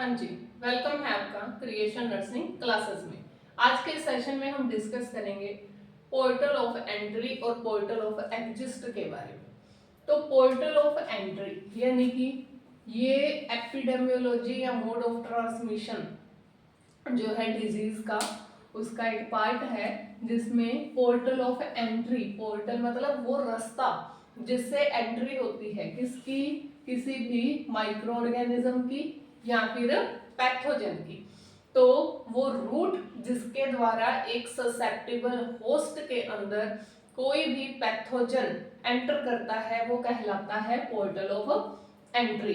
हाँ जी, वेलकम है आपका क्रिएशन नर्सिंग क्लासेस में। आज के सेशन में हम डिस्कस करेंगे पोर्टल ऑफ एंट्री और पोर्टल ऑफ एग्जिट के बारे में। तो पोर्टल ऑफ एंट्री यानी कि ये एपिडेमियोलॉजी या मोड ऑफ ट्रांसमिशन जो है डिजीज का, उसका एक पार्ट है जिसमें पोर्टल ऑफ एंट्री, पोर्टल मतलब वो रास्ता जिससे एंट्री होती है किसकी, किसी भी माइक्रो ऑर्गेनिज्म की या फिर पैथोजन की। तो वो रूट जिसके द्वारा एक ससेप्टेबल होस्ट के अंदर कोई भी पैथोजन एंटर करता है वो कहलाता है पोर्टल ऑफ एंट्री।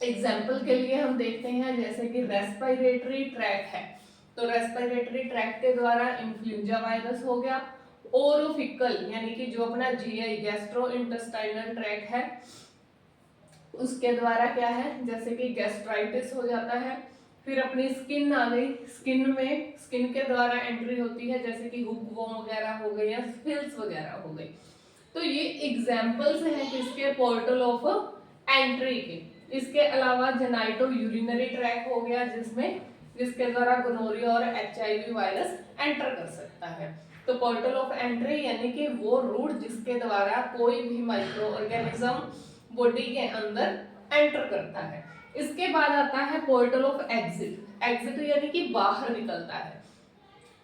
एग्जाम्पल के लिए हम देखते हैं जैसे कि रेस्पिरेटरी ट्रैक है, तो रेस्पिरेटरी ट्रैक के द्वारा इन्फ्लुएंजा वायरस हो गया। ओरोफिकल यानी कि जो अपना जीआई गैस्ट्रो इंटेस्टाइनल ट्रैक है उसके द्वारा क्या है, जैसे कि गैस्ट्राइटिस हो जाता है। फिर अपनी स्किन आ गई, स्किन में स्किन के द्वारा एंट्री होती है जैसे कि हुक वॉर्म वगैरह हो गई या फिल्स वगैरह हो गई। तो ये एग्जाम्पल्स हैं किसके, पोर्टल ऑफ एंट्री के। इसके अलावा जेनाइटो यूरिनरी ट्रैक हो गया जिसके द्वारा गोनोरिया और एचआईवी वायरस एंटर कर सकता है। तो पोर्टल ऑफ एंट्री यानी कि वो रूट जिसके द्वारा कोई भी माइक्रो ऑर्गेनिज्म बॉडी के अंदर एंटर करता है। इसके बाद आता है पोर्टल ऑफ एग्जिट। एग्जिट यानी कि बाहर निकलता है।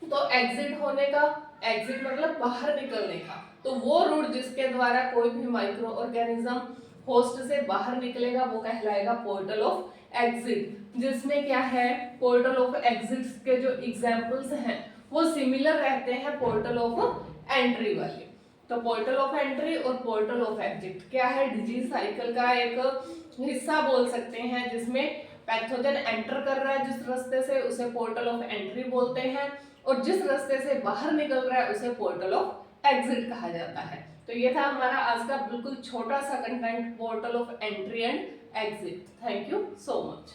तो एग्जिट होने का, एग्जिट मतलब बाहर निकलने का, तो वो रूट जिसके द्वारा कोई भी माइक्रो ऑर्गेनिज्म होस्ट से बाहर निकलेगा वो कहलाएगा पोर्टल ऑफ एग्जिट। जिसमें क्या है, पोर्टल ऑफ एग्जिट के जो एग्जांपल्स हैं वो सिमिलर रहते हैं पोर्टल ऑफ एंट्री वाले। तो पोर्टल ऑफ एंट्री और पोर्टल ऑफ एग्जिट क्या है, डिजीज साइकिल का एक हिस्सा बोल सकते हैं जिसमें पैथोजन एंटर कर रहा है जिस रास्ते से उसे पोर्टल ऑफ एंट्री बोलते हैं, और जिस रास्ते से बाहर निकल रहा है उसे पोर्टल ऑफ एग्जिट कहा जाता है। तो ये था हमारा आज का बिल्कुल छोटा सा content, portal of entry and exit. Thank you so much.